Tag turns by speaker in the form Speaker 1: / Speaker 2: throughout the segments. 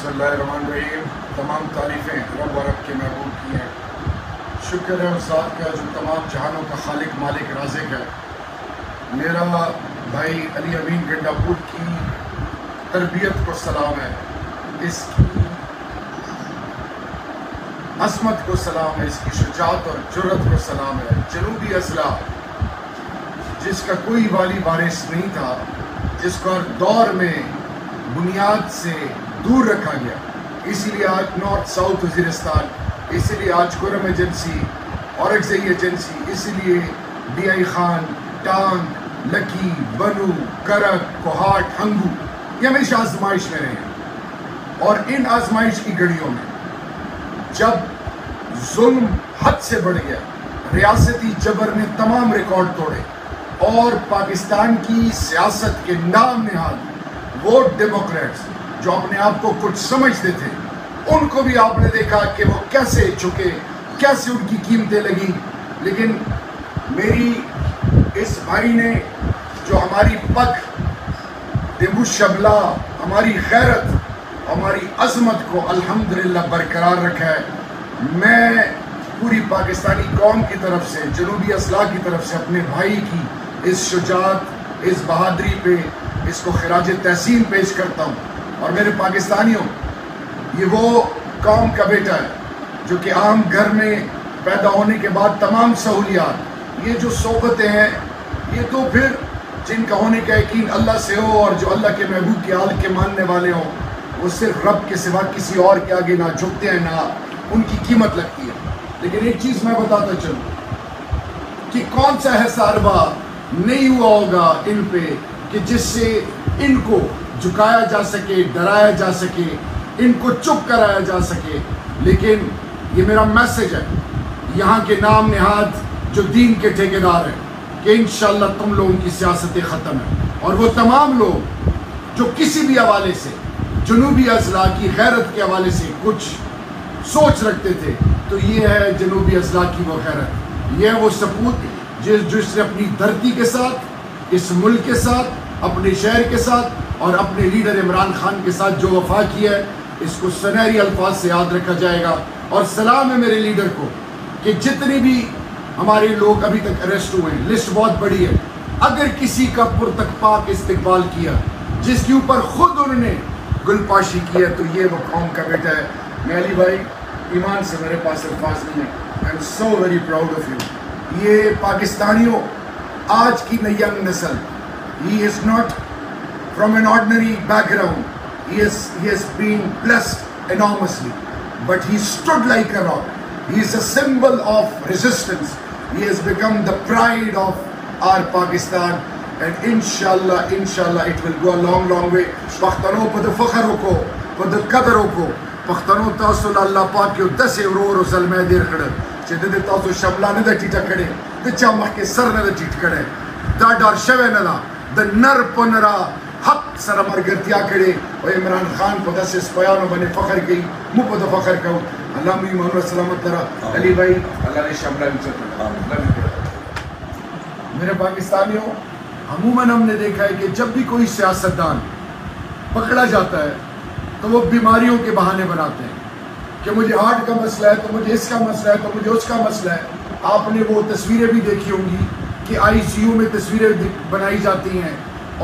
Speaker 1: بسم اللہ الرحمن الرحیم۔ تمام تعریفیں رب و رب کے محبوب کی ہیں۔ شکر ہے اس ذات کا جو تمام جہانوں کا خالق مالک رازق ہے۔ میرا بھائی علی امین گنڈاپور کی تربیت کو سلام ہے، اس کی عظمت کو سلام ہے، اس کی شجاعت اور جرأت کو سلام ہے۔ جنوبی اضلاع جس کا کوئی والی وارث نہیں تھا، جس کو ہر دور میں بنیاد سے دور رکھا گیا، اسی لیے آج نارتھ ساؤتھ وزیرستان، اسی لیے آج خرم ایجنسی، اورکزئی ایجنسی، اسی لیے ڈی آئی خان، ٹانگ، لکی، بنو، کرک، کوہاٹ، ہنگو، یہ ہمیشہ آزمائش میں رہے ہیں۔ اور ان آزمائش کی گھڑیوں میں جب ظلم حد سے بڑھ گیا، ریاستی جبر نے تمام ریکارڈ توڑے اور پاکستان کی سیاست کے نام نہاد وہ ڈیموکریٹس جو اپنے آپ کو کچھ سمجھتے تھے، ان کو بھی آپ نے دیکھا کہ وہ کیسے جھکے، کیسے ان کی قیمتیں لگی۔ لیکن میری اس بھائی نے جو ہماری پگ دیبو شبلا، ہماری غیرت، ہماری عظمت کو الحمدللہ برقرار رکھا ہے۔ میں پوری پاکستانی قوم کی طرف سے، جنوبی اضلاع کی طرف سے اپنے بھائی کی اس شجاعت، اس بہادری پہ اس کو خراج تحسین پیش کرتا ہوں۔ اور میرے پاکستانیوں، یہ وہ قوم کا بیٹا ہے جو کہ عام گھر میں پیدا ہونے کے بعد تمام سہولیات، یہ جو صحبتیں ہیں، یہ تو پھر جن کا ہونے کا یقین اللہ سے ہو اور جو اللہ کے محبوب کے آل کے ماننے والے ہوں، وہ صرف رب کے سوا کسی اور کے آگے نہ جھکتے ہیں، نہ ان کی قیمت لگتی ہے۔ لیکن ایک چیز میں بتاتا چلوں کہ کون سا حساربہ نہیں ہوا ہوگا ان پہ کہ جس سے ان کو جھکایا جا سکے، ڈرایا جا سکے، ان کو چپ کرایا جا سکے۔ لیکن یہ میرا میسج ہے یہاں کے نام نہاد جو دین کے ٹھیکیدار ہیں کہ انشاءاللہ تم لوگوں کی سیاستیں ختم ہیں، اور وہ تمام لوگ جو کسی بھی حوالے سے جنوبی اضلاع کی غیرت کے حوالے سے کچھ سوچ رکھتے تھے، تو یہ ہے جنوبی اضلاع کی وہ غیرت، یہ ہے وہ سپوت جس نے اپنی دھرتی کے ساتھ، اس ملک کے ساتھ، اپنے شہر کے ساتھ اور اپنے لیڈر عمران خان کے ساتھ جو وفا کیا ہے، اس کو سنہری الفاظ سے یاد رکھا جائے گا۔ اور سلام ہے میرے لیڈر کو کہ جتنے بھی ہمارے لوگ ابھی تک اریسٹ ہوئے ہیں، لسٹ بہت بڑی ہے، اگر کسی کا پرتکپاک استقبال کیا جس کے اوپر خود انہوں نے گل پاشی کیا، تو یہ وہ قوم کا بیٹا ہے۔ میں علی بھائی، ایمان سے میرے پاس الفاظ نہیں ہے، I am so very proud of you. یہ پاکستانیوں، آج کی ینگ نسل، he is not from an ordinary background, he has been blessed enormously, but he stood like a rock. He is a symbol of resistance. He has become the pride of our Pakistan, and inshallah it will go a long way. پختنوں پد فخروں کو، پد قدروں کو، پختنوں تاسو اللہ پاک کیو دسے ورور ظلمے دیر کھڑے چھے دے تاسو شملہ نہ دے ٹیٹا کھڑے، دے چامخ کے سر نہ دے ٹیٹ کھڑے، دا ڈار شوے نہ دا، دا نر پنرا حق سر مرگرتیا کھڑے، و عمران خان کو دسے سپیانو بنے فخر گئی، مو پد فخر کہو۔ اللہ مجھے محمد سلامت لرا، علی بھائی اللہ نے شملہ بھی چلتا۔ میرے پاکستانیوں، عموماً ہم نے دیکھا ہے کہ جب بھی کوئی سیاستدان پکڑا جاتا ہے تو وہ بیماریوں کے بہانے بناتے ہیں کہ مجھے ہارٹ کا مسئلہ ہے، تو مجھے اس کا مسئلہ ہے، تو مجھے اس کا مسئلہ ہے۔ آپ نے وہ تصویریں بھی دیکھی ہوں گی کہ آئی سی یو میں تصویریں بنائی جاتی ہیں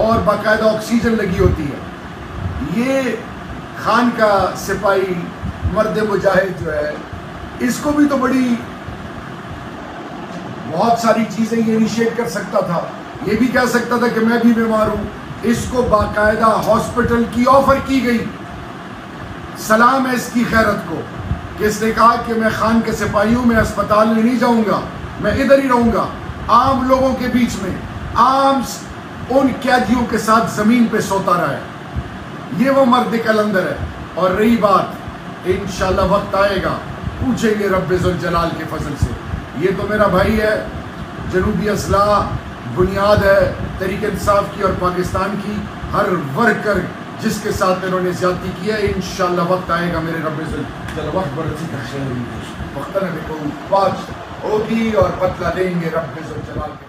Speaker 1: اور باقاعدہ آکسیجن لگی ہوتی ہے۔ یہ خان کا سپاہی مرد مجاہد جو ہے، اس کو بھی تو بہت ساری چیزیں یہ انیشیٹ کر سکتا تھا، یہ بھی کہہ سکتا تھا کہ میں بھی بیمار ہوں۔ اس کو باقاعدہ ہاسپٹل کی آفر کی گئی۔ سلام ہے اس کی غیرت کو کہ اس نے کہا کہ میں خان کے سپاہی ہوں، میں اسپتال میں نہیں جاؤں گا، میں ادھر ہی رہوں گا، عام لوگوں کے بیچ میں، عام ان قیدیوں کے ساتھ زمین پہ سوتا رہا ہے۔ یہ وہ مرد کلندر ہے۔ اور رہی بات، انشاءاللہ وقت آئے گا، پوچھیں گے رب ذوالجلال کے فضل سے۔ یہ تو میرا بھائی ہے، جنوبی اضلاع بنیاد ہے تحریک انصاف کی اور پاکستان کی، ہر ورکر جس کے ساتھ انہوں نے زیادتی کی ہے، انشاءاللہ وقت آئے گا میرے رب ذوالجلال وقت برسی کا خیر وقت نہ دیکھو پاچ ہوگی اور بدلہ دیں گے رب ذوالجلال کے